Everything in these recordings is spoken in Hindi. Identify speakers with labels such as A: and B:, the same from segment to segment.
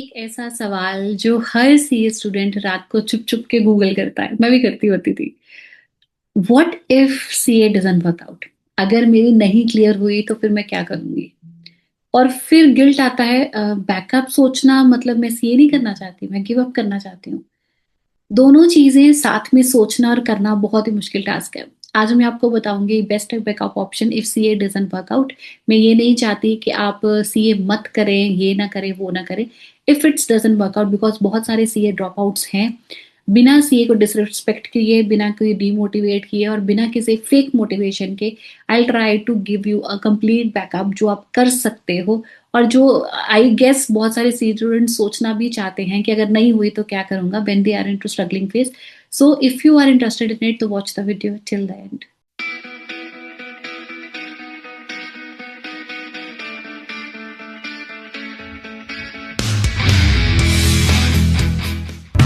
A: एक ऐसा सवाल जो हर सीए स्टूडेंट रात को चुप चुप के गूगल करता है, मैं भी करती होती थी। What if CA doesn't work out? अगर मेरी नहीं क्लियर हुई तो फिर मैं क्या करूंगी? और फिर गिल्ट आता है। बैकअप सोचना मतलब मैं सीए नहीं करना चाहती, मैं गिव अप करना चाहती हूँ। दोनों चीजें साथ में सोचना और करना बहुत ही मुश्किल टास्क है। आज मैं आपको बताऊंगी best backup option if CA doesn't work out. मैं ये नहीं चाहती कि आप सीए मत करें, ये ना करें, वो ना करें। If it's doesn't work out, because बहुत सारे सीए ड्रॉप आउट्स हैं बिना सीए को डिसरिस्पेक्ट किए, बिना कोई डीमोटिवेट किए और बिना किसी फेक मोटिवेशन के। I try to give you a complete backup जो आप कर सकते हो। और जो आई गेस बहुत सारे स्टूडेंट्स सोचना भी चाहते हैं कि अगर नहीं हुई तो क्या करूंगा, when they are into struggling phase. So if you are interested in it तो watch the video till the end.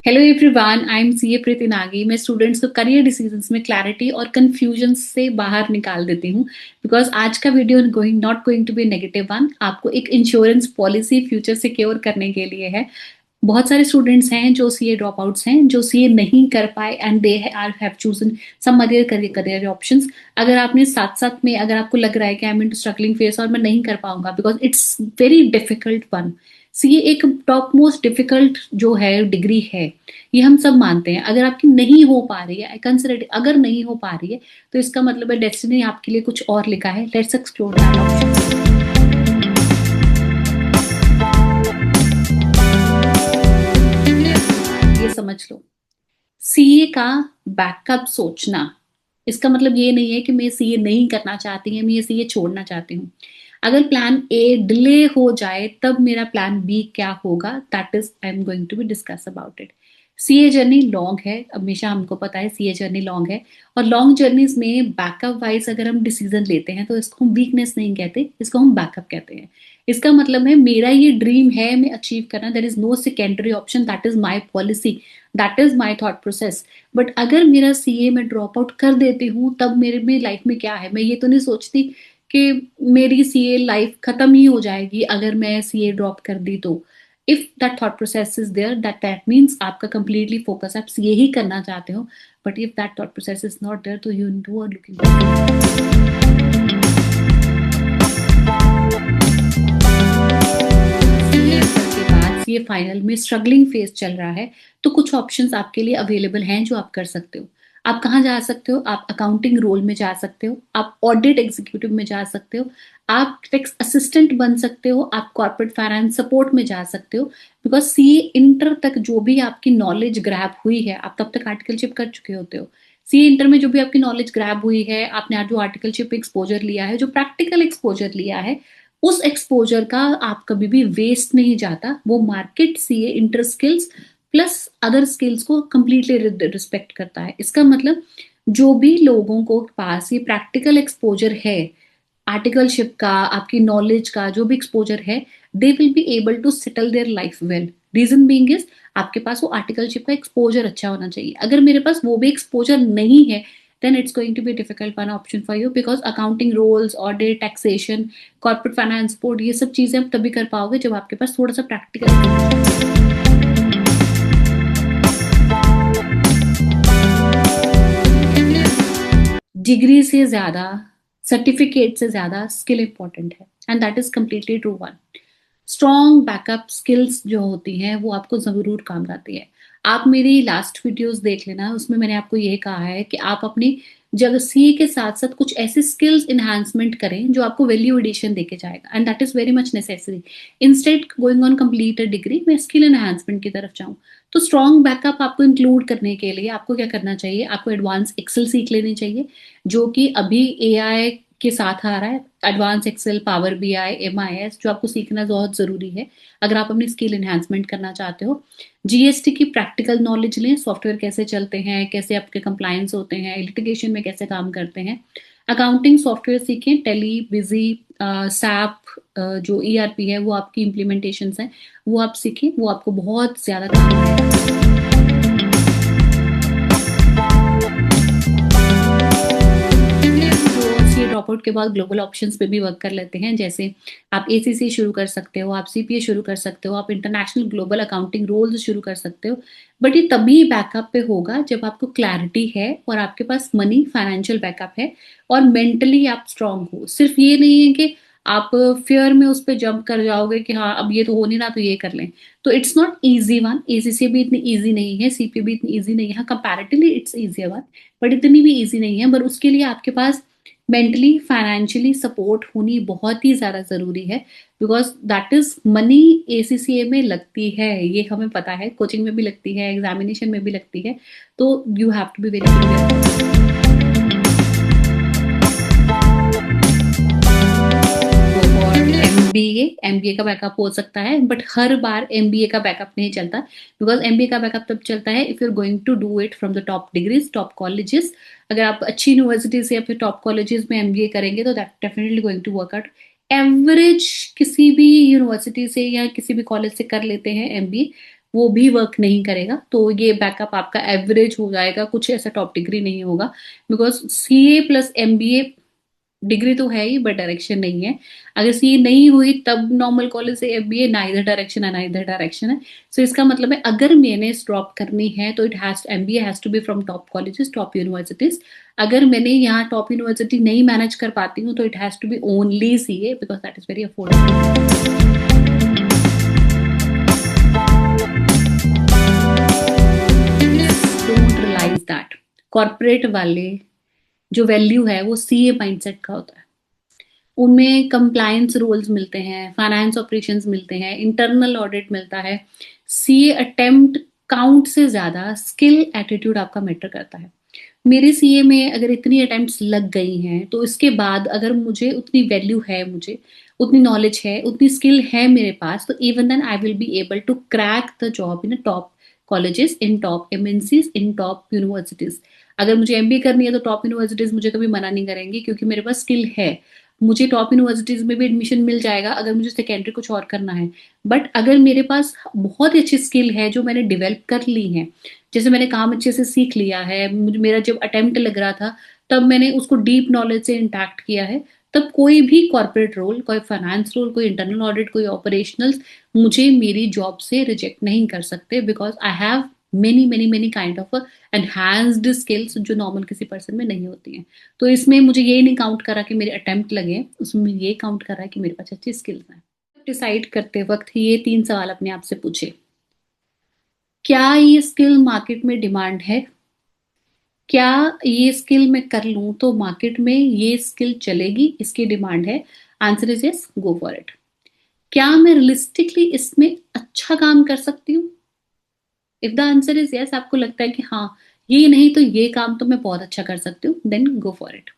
A: Hello everyone, I am CA Preeti Nagi. मैं स्टूडेंट्स को करियर डिसीजंस में क्लैरिटी और कंफ्यूजन से बाहर निकाल देती हूँ। बिकॉज आज का video not going to be negative one, आपको एक इंश्योरेंस पॉलिसी फ्यूचर सिक्योर करने के लिए है। बहुत सारे स्टूडेंट्स हैं जो सीए ड्रॉप आउट्स हैं, जो सीए नहीं कर पाए and they are have chosen some other career options. अगर आपने साथ साथ में, अगर आपको लग रहा है कि I am in struggling face और मैं नहीं कर पाऊंगा because it's very difficult one. CA एक टॉप मोस्ट डिफिकल्ट जो है डिग्री है, ये हम सब मानते हैं। अगर आपकी नहीं हो पा रही है, आई कंसिडर अगर नहीं हो पा रही है तो इसका मतलब है डेस्टिनी आपके लिए कुछ और लिखा है। Let's explore that option. ये समझ लो, सीए का बैकअप सोचना इसका मतलब ये नहीं है कि मैं सीए नहीं करना चाहती हूँ, मैं ये सीए छोड़ना चाहती हूँ। अगर प्लान ए डिले हो जाए तब मेरा प्लान बी क्या होगा, that is I am going to be discuss about it. CA journey long है, हमेशा हमको पता है सीए जर्नी लॉन्ग है। और लॉन्ग जर्नीज में बैकअप वाइज अगर हम डिसीजन लेते हैं तो इसको हम वीकनेस नहीं कहते, इसको हम बैकअप कहते हैं। इसका मतलब है मेरा ये ड्रीम है, मैं अचीव करना, there is no secondary option, that is my policy, that is my thought process. But अगर मेरा सीए में ड्रॉप आउट कर देती हूँ तब मेरे में लाइफ में क्या है, मैं ये तो नहीं सोचती कि मेरी सीए लाइफ खत्म ही हो जाएगी अगर मैं सीए ड्रॉप कर दी तो। If that thought process is there, that means आपका कंप्लीटली फोकस आप सीए ही करना चाहते हो। But if that thought process is not there तो यू आर लुकिंग। के बाद सीए फाइनल में स्ट्रगलिंग फेज चल रहा है तो कुछ ऑप्शंस आपके लिए अवेलेबल हैं जो आप कर सकते हो। आप कहाँ जा सकते हो? आप अकाउंटिंग रोल में जा सकते हो, आप ऑडिट एग्जीक्यूटिव में जा सकते हो, आप टैक्स असिस्टेंट बन सकते हो, आप कॉर्पोरेट फाइनेंस सपोर्ट में जा सकते हो। बिकॉज सीए इंटर तक जो भी आपकी नॉलेज ग्रैब हुई है, आप तब तक आर्टिकलशिप कर चुके होते हो। सीए इंटर में जो भी आपकी नॉलेज ग्रैब हुई है, आपने आज जो आर्टिकलशिप एक्सपोजर लिया है, जो प्रैक्टिकल एक्सपोजर लिया है, उस एक्सपोजर का आप कभी भी वेस्ट नहीं जाता। वो market CA inter skills plus other skills को कंप्लीटली रिस्पेक्ट करता है। इसका मतलब जो भी लोगों को पास ये प्रैक्टिकल एक्सपोजर है, आर्टिकलशिप का, आपकी नॉलेज का जो भी एक्सपोजर है, they will be able to settle their life well. Reason being is आपके पास वो आर्टिकलशिप का एक्सपोजर अच्छा होना चाहिए। अगर मेरे पास वो भी एक्सपोजर नहीं है then it's going to be a difficult one option for you because accounting roles, audit, taxation, corporate finance support, ये सब चीजें आप तभी कर पाओगे जब आपके पास थोड़ा सा प्रैक्टिकल। डिग्री से ज्यादा, सर्टिफिकेट से ज्यादा स्किल इंपॉर्टेंट है and that is completely true one. Strong backup skills जो होती हैं वो आपको जरूर काम आती है। आप मेरी लास्ट वीडियोस देख लेना, उसमें मैंने आपको ये कहा है कि आप अपनी जगह सीए के साथ साथ कुछ ऐसे स्किल्स इन्हांसमेंट करें जो आपको वैल्यू एडिशन देके जाएगा and that is very much necessary. Instead going on complete a degree, मैं स्किल एनहांसमेंट की तरफ जाऊँ। तो स्ट्रॉन्ग बैकअप आपको इंक्लूड करने के लिए आपको क्या करना चाहिए? आपको एडवांस एक्सेल सीख लेनी चाहिए, जो कि अभी एआई के साथ आ रहा है। Advance excel, power BI, MIS जो आपको सीखना बहुत जरूरी है अगर आप अपनी स्किल एनहांसमेंट करना चाहते हो। जीएसटी की प्रैक्टिकल नॉलेज लें, सॉफ्टवेयर कैसे चलते हैं, कैसे आपके कंप्लायंस होते हैं, लिटिगेशन में कैसे काम करते हैं। अकाउंटिंग सॉफ्टवेयर सीखें, टेली, बिजी, सैप, जो ईआरपी है वो आपकी इम्प्लीमेंटेशन है, वो आप सीखें, वो आपको बहुत ज्यादा काम आएगा। ड्रॉप आउट के बाद ग्लोबल ऑप्शंस पे भी वर्क कर लेते हैं, जैसे आप एसीसी शुरू कर सकते हो, आप सीपीए शुरू कर सकते हो, आप इंटरनेशनल ग्लोबल अकाउंटिंग रोल्स शुरू कर सकते हो। बट ये तभी बैकअप पे होगा जब आपको क्लैरिटी है और आपके पास मनी फाइनेंशियल बैकअप है और मेंटली आप स्ट्रांग हो। सिर्फ ये नहीं है कि आप फियर में उस पर जंप कर जाओगे कि हाँ अब ये तो हो नहीं रहा तो ये कर लें। तो it's not easy one, ACC भी इतनी ईजी नहीं है, सीपीए भी इतनी ईजी नहीं है। हाँ, comparatively it's easy one, but इतनी भी ईजी नहीं है। पर उसके लिए आपके पास मेंटली फाइनेंशियली सपोर्ट होनी बहुत ही ज्यादा जरूरी है, because that is money ACCA में लगती है, ये हमें पता है, कोचिंग में भी लगती है, एग्जामिनेशन में भी लगती है। तो you have to be very clear. MBA का बैकअप हो सकता है, बट हर बार एमबीए का बैकअप नहीं चलता, बिकॉज एमबीए का बैकअप तब चलता है if you are going to do it from the top degrees, top colleges. अगर आप अच्छी यूनिवर्सिटी से या फिर टॉप कॉलेजेस में एमबीए करेंगे तो that definitely going to work out. Average किसी भी यूनिवर्सिटी से या किसी भी कॉलेज से कर लेते हैं एमबीए, वो भी वर्क नहीं करेगा। तो ये बैकअप आपका एवरेज हो जाएगा, कुछ ऐसा टॉप डिग्री नहीं होगा, because CA plus MBA degree तो है ही बट डायरेक्शन नहीं है। अगर सी नहीं हुई तब नॉर्मल कॉलेज से एमबीए, ना इधर डायरेक्शन है ना इधर डायरेक्शन है। सो इसका मतलब है अगर मैंने ड्रॉप करनी है तो it has MBA has to be from top colleges, top universities. अगर मैंने यहाँ टॉप यूनिवर्सिटी नहीं मैनेज कर पाती हूँ तो it has to be only CA, because that is very affordable. Don't realize that corporate वाले जो वैल्यू है वो सीए माइंडसेट का होता है। उनमें कंप्लायंस रोल्स मिलते हैं, फाइनेंस ऑपरेशंस मिलते हैं, इंटरनल ऑडिट मिलता है। सीए अटेम्प्ट काउंट से ज्यादा स्किल एटीट्यूड आपका मैटर करता है। मेरे सीए में अगर इतनी अटेम्प्ट्स लग गई हैं तो इसके बाद अगर मुझे उतनी वैल्यू है, मुझे उतनी नॉलेज है, उतनी स्किल है मेरे पास, तो even then I will be able to crack the job in top colleges, in top MNCs, in top universities. अगर मुझे एमबीए करनी है तो टॉप यूनिवर्सिटीज मुझे कभी मना नहीं करेंगी, क्योंकि मेरे पास स्किल है। मुझे टॉप यूनिवर्सिटीज में भी एडमिशन मिल जाएगा अगर मुझे सेकेंडरी कुछ और करना है। बट अगर मेरे पास बहुत ही अच्छी स्किल है जो मैंने डेवलप कर ली है, जैसे मैंने काम अच्छे से सीख लिया है, मुझे मेरा जब अटेम्प्ट लग रहा था तब मैंने उसको डीप नॉलेज से इंटैक्ट किया है, तब कोई भी कॉर्पोरेट रोल, कोई फाइनेंस रोल, कोई इंटरनल ऑडिट, कोई ऑपरेशनल्स मुझे मेरी जॉब से रिजेक्ट नहीं कर सकते, because I have many many many kind of enhanced skills जो नॉर्मल किसी पर्सन में नहीं होती हैं। तो इसमें मुझे ये नहीं काउंट करा कि मेरे अटेम्प्ट लगे, उसमें ये काउंट करा है कि मेरे पास अच्छी स्किल्स हैं। डिसाइड करते वक्त ये 3 सवाल अपने आप से पूछे। क्या ये स्किल मार्केट में डिमांड है? क्या ये स्किल मैं कर लूं तो मार्केट में ये स्किल चलेगी, इसकी डिमांड है? Answer is yes, go for it. क्या मैं रियलिस्टिकली इसमें अच्छा काम कर सकती हूँ? If the answer is yes, आपको लगता है कि हाँ ये नहीं तो ये काम तो मैं बहुत अच्छा कर सकती हूँ, देन गो फॉर इट।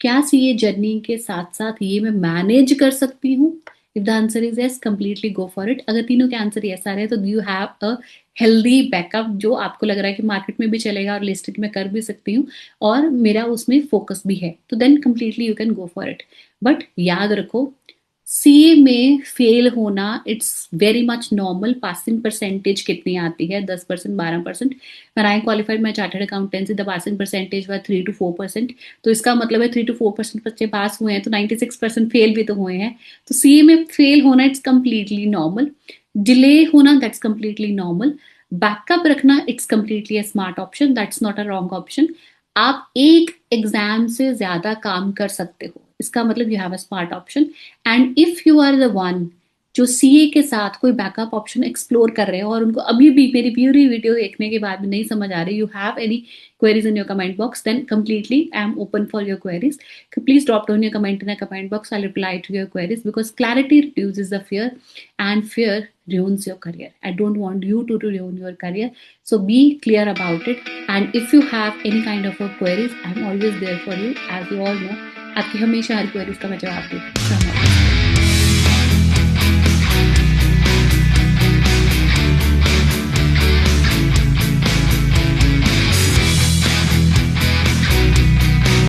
A: क्या सीए जर्नी के साथ साथ ये मैं मैनेज कर सकती हूँ? If the answer is yes, completely go for it. अगर तीनों के आंसर यस आ रहे हैं तो you have a healthy backup जो आपको लग रहा है कि मार्केट में भी चलेगा और लिस्टेड में कर भी सकती हूँ और मेरा उसमें फोकस भी है, तो then completely you can go for it. But याद रखो, सीए में फेल होना it's very much normal. Passing percentage कितनी आती है? 10%, 12%। when I qualified my chartered accountancy the passing percentage was 3 to 4%। तो इसका मतलब है 3 to 4% बच्चे पास हुए हैं तो 96% फेल भी तो हुए हैं। तो सीए में फेल होना इट्स कंप्लीटली नॉर्मल, डिले होना दैट्स कंप्लीटली नॉर्मल, बैकअप रखना it's completely a smart option, that's not a wrong option. आप एक एग्जाम से ज्यादा काम कर सकते हो, इसका मतलब you have a smart option. And if you are the one जो सीए के साथ कोई बैकअप ऑप्शन एक्सप्लोर कर रहे हो और उनको अभी भी मेरी पूरी वीडियो देखने के बाद भी नहीं समझ आ रही, you have any queries in your comment box, then completely I am open for your queries. Please drop down your comment in a comment box. I'll reply to your queries because clarity reduces the fear and fear ruins your career. I don't want you to ruin your career. So be clear about it. And if you have any kind of a queries, I'm always there for you. As you all know, आपकी हमेशा हर क्वेरीज का मैं जवाब देती हूँ।